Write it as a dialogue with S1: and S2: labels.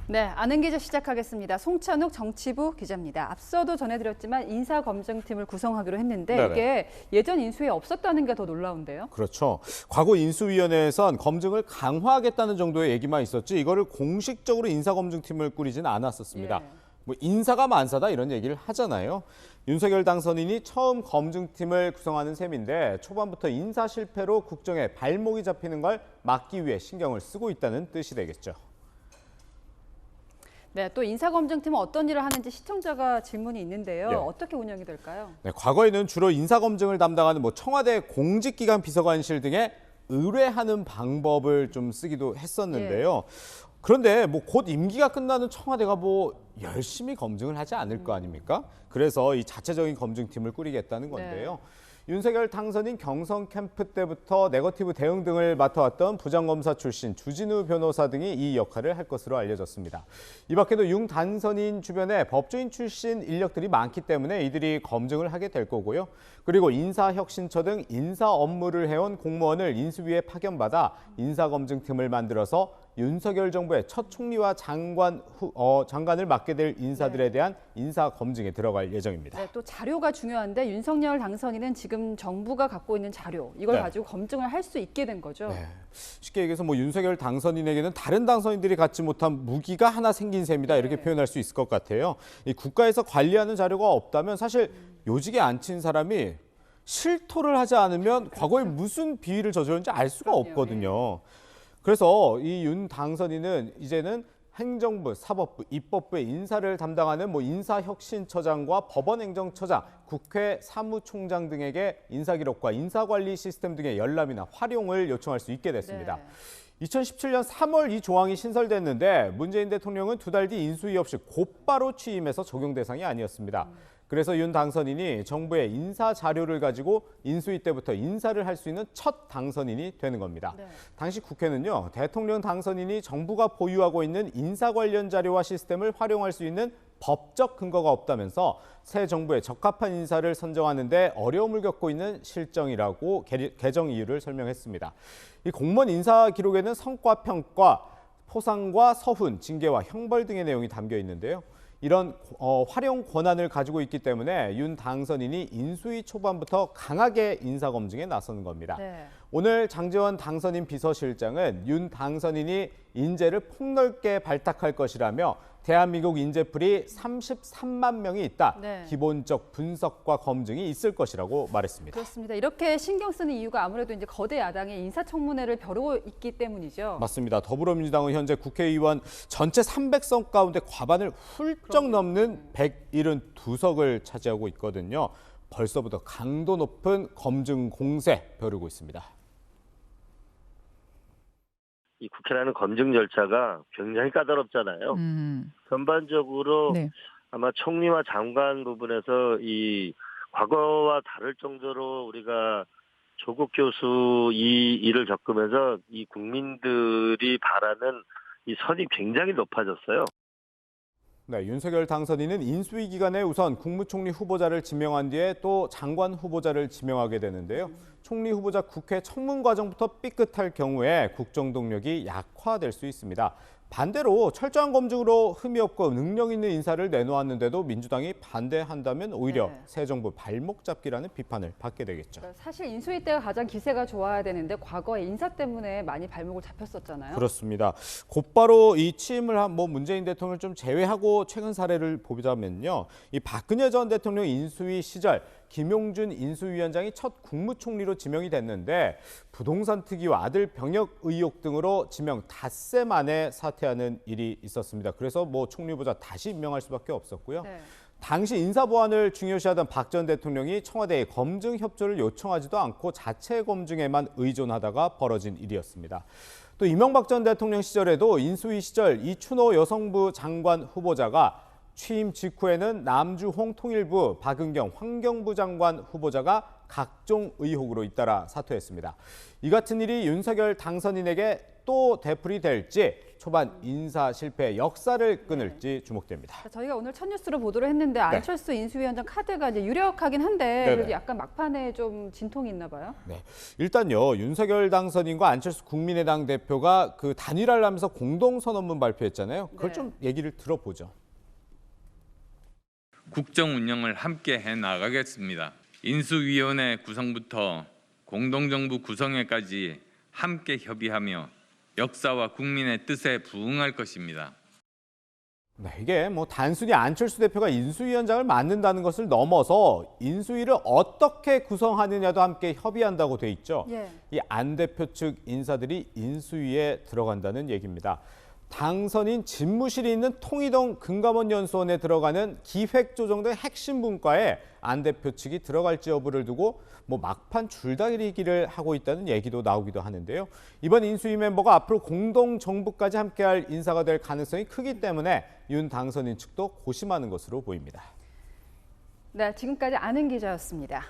S1: 네, 아는 기자 시작하겠습니다. 송찬욱 정치부 기자입니다. 앞서도 전해드렸지만 인사검증팀을 구성하기로 했는데
S2: 네네.
S1: 이게 예전 인수위에 없었다는 게 더 놀라운데요.
S2: 그렇죠. 과거 인수위원회에선 검증을 강화하겠다는 정도의 얘기만 있었지 이거를 공식적으로 인사검증팀을 꾸리진 않았었습니다.
S1: 예.
S2: 뭐 인사가 만사다 이런 얘기를 하잖아요. 윤석열 당선인이 처음 검증팀을 구성하는 셈인데 초반부터 인사 실패로 국정에 발목이 잡히는 걸 막기 위해 신경을 쓰고 있다는 뜻이 되겠죠.
S1: 네, 또 인사검증팀은 어떤 일을 하는지 시청자가 질문이 있는데요.
S2: 예.
S1: 어떻게 운영이 될까요?
S2: 네, 과거에는 주로 인사검증을 담당하는 청와대 공직기관 비서관실 등에 의뢰하는 방법을 좀 쓰기도 했었는데요. 그런데 곧 임기가 끝나는 청와대가 열심히 검증을 하지 않을 거 아닙니까? 그래서 이 자체적인 검증팀을 꾸리겠다는 건데요. 윤석열 당선인 경선 캠프 때부터 네거티브 대응 등을 맡아왔던 부장검사 출신 주진우 변호사 등이 이 역할을 할 것으로 알려졌습니다. 이 밖에도 윤 당선인 주변에 법조인 출신 인력들이 많기 때문에 이들이 검증을 하게 될 거고요. 그리고 인사혁신처 등 인사 업무를 해온 공무원을 인수위에 파견받아 인사검증팀을 만들어서 윤석열 정부의 첫 총리와 장관을 맡게 될 인사들에 대한 인사 검증에 들어갈 예정입니다.
S1: 네, 또 자료가 중요한데 윤석열 당선인은 지금 정부가 갖고 있는 자료 이걸
S2: 네.
S1: 가지고 검증을 할 수 있게 된 거죠.
S2: 네. 쉽게 얘기해서 윤석열 당선인에게는 다른 당선인들이 갖지 못한 무기가 하나 생긴 셈이다 이렇게 표현할 수 있을 것 같아요. 이 국가에서 관리하는 자료가 없다면 사실 요직에 앉힌 사람이 실토를 하지 않으면 과거에 무슨 비위를 저질렀는지 알 수가 없거든요. 그래서 이 윤 당선인은 이제는 행정부, 사법부, 입법부의 인사를 담당하는 인사혁신처장과 법원행정처장, 국회 사무총장 등에게 인사기록과 인사관리 시스템 등의 열람이나 활용을 요청할 수 있게 됐습니다. 2017년 3월 이 조항이 신설됐는데 문재인 대통령은 2달 뒤 인수위 없이 곧바로 취임해서 적용 대상이 아니었습니다. 그래서 윤 당선인이 정부의 인사 자료를 가지고 인수위 때부터 인사를 할 수 있는 첫 당선인이 되는 겁니다. 당시 국회는요, 대통령 당선인이 정부가 보유하고 있는 인사 관련 자료와 시스템을 활용할 수 있는 법적 근거가 없다면서 새 정부에 적합한 인사를 선정하는 데 어려움을 겪고 있는 실정이라고 개정 이유를 설명했습니다. 이 공무원 인사 기록에는 성과 평가, 포상과 서훈, 징계와 형벌 등의 내용이 담겨 있는데요. 이런 활용 권한을 가지고 있기 때문에 윤 당선인이 인수위 초반부터 강하게 인사검증에 나서는 겁니다. 오늘 장제원 당선인 비서실장은 윤 당선인이 인재를 폭넓게 발탁할 것이라며 대한민국 인재풀이 33만 명이 있다. 기본적 분석과 검증이 있을 것이라고 말했습니다.
S1: 그렇습니다. 이렇게 신경 쓰는 이유가 아무래도 이제 거대 야당의 인사청문회를 벼르고 있기 때문이죠.
S2: 맞습니다. 더불어민주당은 현재 국회의원 전체 300석 가운데 과반을 훌쩍 넘는 172석을 차지하고 있거든요. 벌써부터 강도 높은 검증 공세 벼르고 있습니다.
S3: 이 국회라는 검증 절차가 굉장히 까다롭잖아요. 전반적으로 아마 총리와 장관 부분에서 이 과거와 다를 정도로 우리가 조국 교수 이 일을 겪으면서 이 국민들이 바라는 이 선이 굉장히 높아졌어요.
S2: 네, 윤석열 당선인은 인수위 기간에 우선 국무총리 후보자를 지명한 뒤에 또 장관 후보자를 지명하게 되는데요. 총리 후보자 국회 청문 과정부터 삐끗할 경우에 국정 동력이 약화될 수 있습니다. 반대로 철저한 검증으로 흠이 없고 능력 있는 인사를 내놓았는데도 민주당이 반대한다면 오히려 새 정부 발목 잡기라는 비판을 받게 되겠죠.
S1: 사실 인수위 때가 가장 기세가 좋아야 되는데 과거에 인사 때문에 많이 발목을 잡혔었잖아요.
S2: 그렇습니다. 곧바로 이 취임을 한 문재인 대통령을 좀 제외하고 최근 사례를 보자면요. 이 박근혜 전 대통령 인수위 시절 김용준 인수위원장이 첫 국무총리로 지명이 됐는데 부동산 특이와 아들 병역 의혹 등으로 지명 닷새 만에 사퇴하는 일이 있었습니다. 그래서 총리 후보자 다시 임명할 수밖에 없었고요. 당시 인사 보완을 중요시하던 박 전 대통령이 청와대에 검증 협조를 요청하지도 않고 자체 검증에만 의존하다가 벌어진 일이었습니다. 또 이명박 전 대통령 시절에도 인수위 시절 이춘호 여성부 장관 후보자가 취임 직후에는 남주홍 통일부, 박은경 환경부 장관 후보자가 각종 의혹으로 잇따라 사퇴했습니다. 이 같은 일이 윤석열 당선인에게 또 되풀이 될지 초반 인사 실패의 역사를 끊을지 주목됩니다.
S1: 저희가 오늘 첫 뉴스로 보도를 했는데 안철수 인수위원장 카드가 이제 유력하긴 한데 그래도 약간 막판에 좀 진통이 있나 봐요.
S2: 네, 일단요 윤석열 당선인과 안철수 국민의당 대표가 그 단일화를 하면서 공동선언문 발표했잖아요. 그걸 좀 얘기를 들어보죠.
S4: 국정 운영을 함께 해 나가겠습니다. 인수위원회 구성부터 공동정부 구성회까지 함께 협의하며 역사와 국민의 뜻에 부응할 것입니다.
S2: 네, 이게 뭐 단순히 안철수 대표가 인수위원장을 맡는다는 것을 넘어서 인수위를 어떻게 구성하느냐도 함께 협의한다고 돼 있죠. 이 안 대표 측 인사들이 인수위에 들어간다는 얘기입니다. 당선인 집무실이 있는 통이동 금감원 연수원에 들어가는 기획조정 등 핵심 분과에 안 대표 측이 들어갈지 여부를 두고 뭐 막판 줄다리기를 하고 있다는 얘기도 나오기도 하는데요. 이번 인수위 멤버가 앞으로 공동 정부까지 함께할 인사가 될 가능성이 크기 때문에 윤 당선인 측도 고심하는 것으로 보입니다.
S1: 네, 지금까지 아는 기자였습니다.